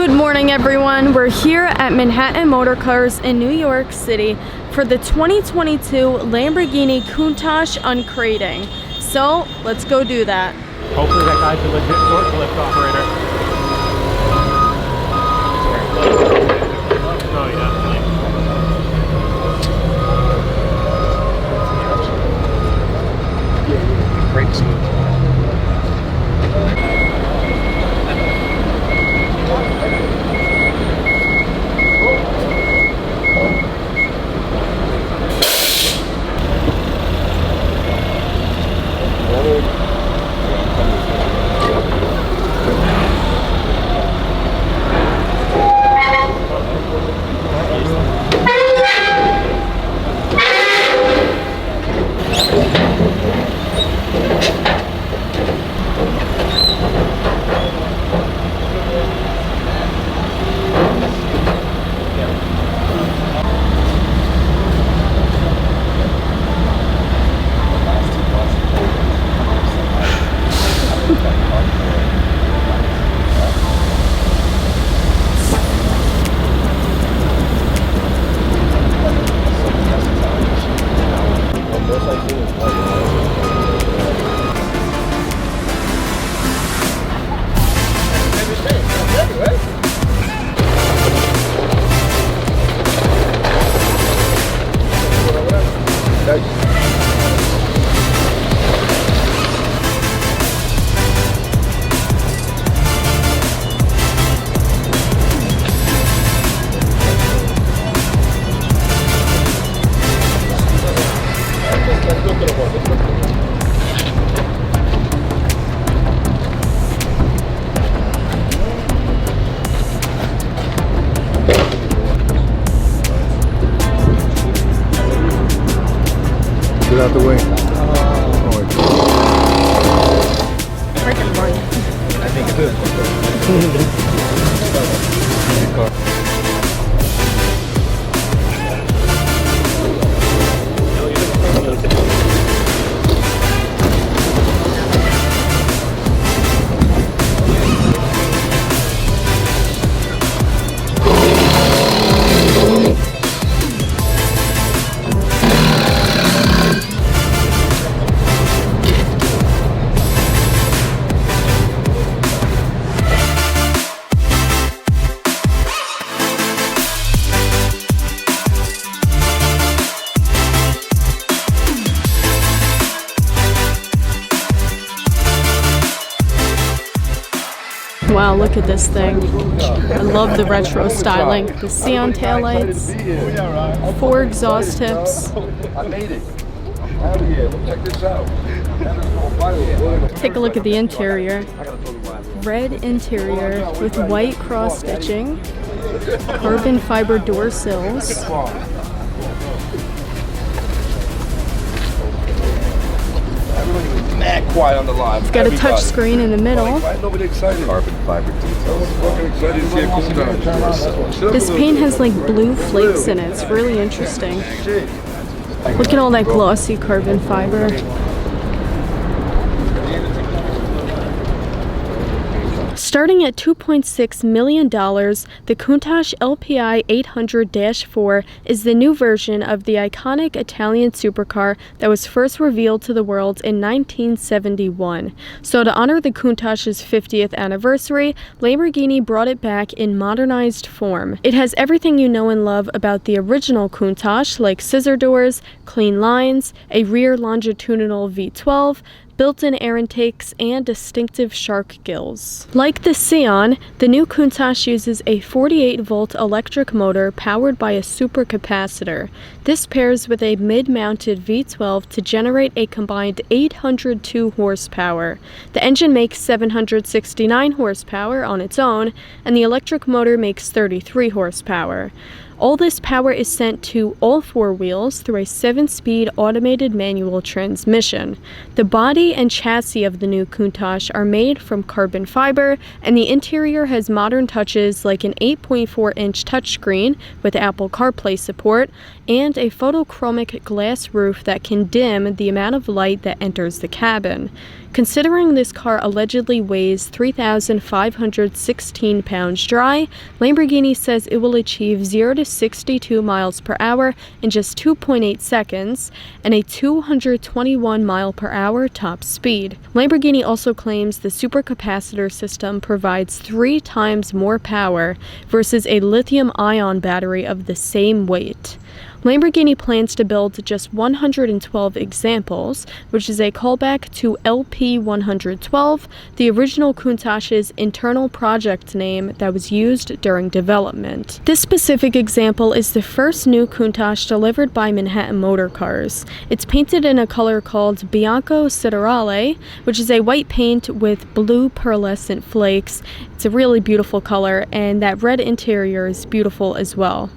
Good morning, everyone. We're here at Manhattan Motorcars in New York City for the 2022 Lamborghini Countach uncrating. So let's go do that. Hopefully that guy's a legit forklift operator. Oh yeah. Great smooth. Get out the way. Freaking run. I think it is. Wow, look at this thing. I love the retro styling. The Xenon taillights, 4 exhaust tips. I made it. Check this out. Take a look at the interior. Red interior with white cross stitching, carbon fiber door sills. Mad quiet on the line. It's got a touch screen in the middle. Nobody excited. Carbon fiber details. This paint has like blue flakes in it. It's really interesting. Look at all that glossy carbon fiber. Starting at $2.6 million, the Countach LPI 800-4 is the new version of the iconic Italian supercar that was first revealed to the world in 1971. So to honor the Countach's 50th anniversary, Lamborghini brought it back in modernized form. It has everything you know and love about the original Countach, like scissor doors, clean lines, a rear longitudinal V12, built-in air intakes, and distinctive shark gills. Like the Xenon, the new Countach uses a 48-volt electric motor powered by a supercapacitor. This pairs with a mid-mounted V12 to generate a combined 802 horsepower. The engine makes 769 horsepower on its own, and the electric motor makes 33 horsepower. All this power is sent to all four wheels through a 7-speed automated manual transmission. The body and chassis of the new Countach are made from carbon fiber, and the interior has modern touches like an 8.4-inch touchscreen with Apple CarPlay support and a photochromic glass roof that can dim the amount of light that enters the cabin. Considering this car allegedly weighs 3,516 pounds dry, Lamborghini says it will achieve 0 to 62 miles per hour in just 2.8 seconds and a 221 mile per hour top speed. Lamborghini also claims the supercapacitor system provides 3 times more power versus a lithium-ion battery of the same weight. Lamborghini plans to build just 112 examples, which is a callback to LP 112, the original Countach's internal project name that was used during development. This specific example is the first new Countach delivered by Manhattan Motorcars. It's painted in a color called Bianco Siderale, which is a white paint with blue pearlescent flakes. It's a really beautiful color, and that red interior is beautiful as well.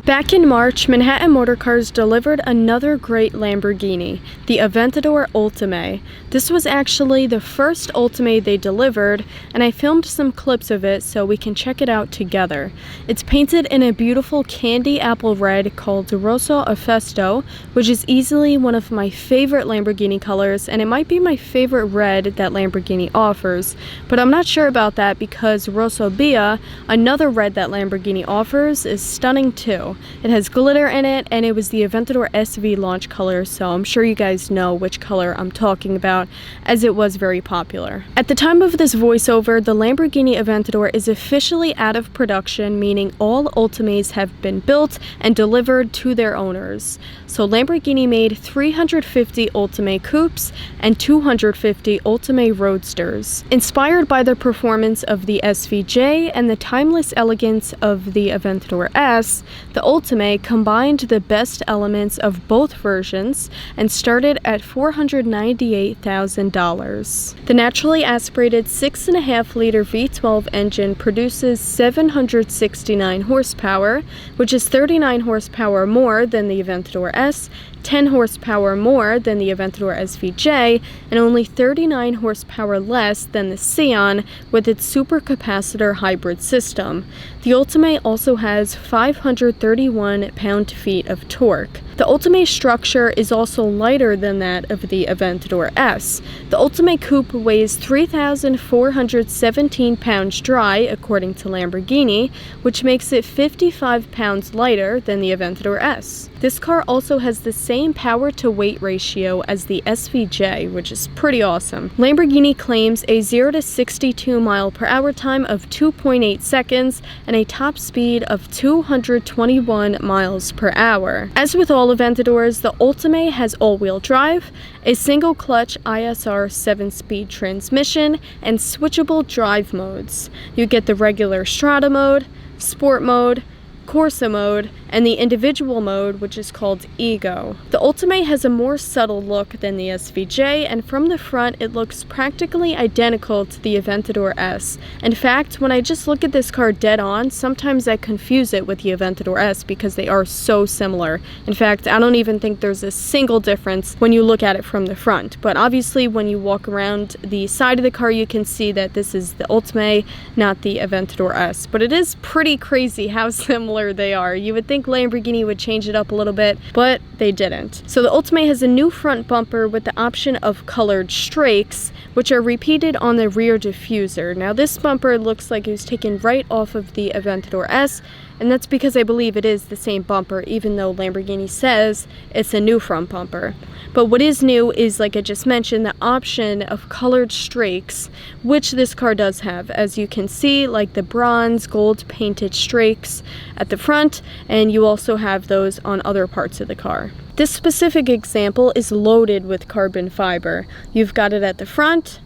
Back in March, Manhattan Motorcars delivered another great Lamborghini, the Aventador Ultimae. This was actually the first Ultimae they delivered, and I filmed some clips of it so we can check it out together. It's painted in a beautiful candy apple red called Rosso Efesto, which is easily one of my favorite Lamborghini colors, and it might be my favorite red that Lamborghini offers. But I'm not sure about that because Rosso Bia, another red that Lamborghini offers, is stunning too. It has glitter in it, and it was the Aventador SV launch color, so I'm sure you guys know which color I'm talking about, as it was very popular. At the time of this voiceover, the Lamborghini Aventador is officially out of production, meaning all Ultimates have been built and delivered to their owners. So Lamborghini made 350 Ultimae Coupes and 250 Ultimae Roadsters. Inspired by the performance of the SVJ and the timeless elegance of the Aventador S, the Ultimae combined the best elements of both versions and started at $498,000. The naturally aspirated 6.5-liter V12 engine produces 769 horsepower, which is 39 horsepower more than the Aventador S, 10 horsepower more than the Aventador SVJ, and only 39 horsepower less than the Scion with its supercapacitor hybrid system. The Ultimae also has 531 pound-feet of torque. The Ultimae structure is also lighter than that of the Aventador S. The Ultimae Coupe weighs 3,417 pounds dry, according to Lamborghini, which makes it 55 pounds lighter than the Aventador S. This car also has the same power-to-weight ratio as the SVJ, which is pretty awesome. Lamborghini claims a 0 to 62 mile per hour time of 2.8 seconds and a top speed of 221 miles per hour. As with all Aventadors, the Ultimae has all-wheel drive, a single-clutch ISR 7-speed transmission, and switchable drive modes. You get the regular Strada mode, Sport mode, Corsa mode, and the individual mode, which is called Ego. The Ultimae has a more subtle look than the SVJ, and from the front it looks practically identical to the Aventador S. In fact, when I just look at this car dead on, sometimes I confuse it with the Aventador S because they are so similar. In fact, I don't even think there's a single difference when you look at it from the front. But obviously when you walk around the side of the car, you can see that this is the Ultimae, not the Aventador S. But it is pretty crazy how similar they are. You would think Lamborghini would change it up a little bit, but they didn't. So the Ultimae has a new front bumper with the option of colored strakes, which are repeated on the rear diffuser. Now this bumper looks like it was taken right off of the Aventador S, and that's because I believe it is the same bumper, even though Lamborghini says it's a new front bumper. But what is new is, like I just mentioned, the option of colored strakes, which this car does have. As you can see, like the bronze gold painted strakes at the front, and you also have those on other parts of the car. This specific example is loaded with carbon fiber. You've got it at the front,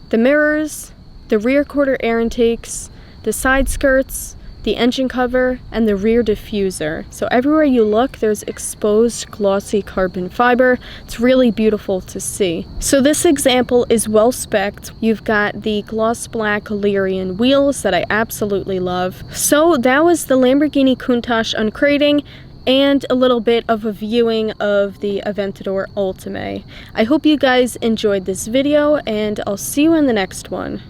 the mirrors, the rear quarter air intakes, the side skirts, the engine cover, and the rear diffuser. So everywhere you look, there's exposed glossy carbon fiber. It's really beautiful to see. So this example is well spec'd. You've got the gloss black Lyrian wheels that I absolutely love. So that was the Lamborghini Countach uncrating, and a little bit of a viewing of the Aventador Ultimae. I hope you guys enjoyed this video, and I'll see you in the next one.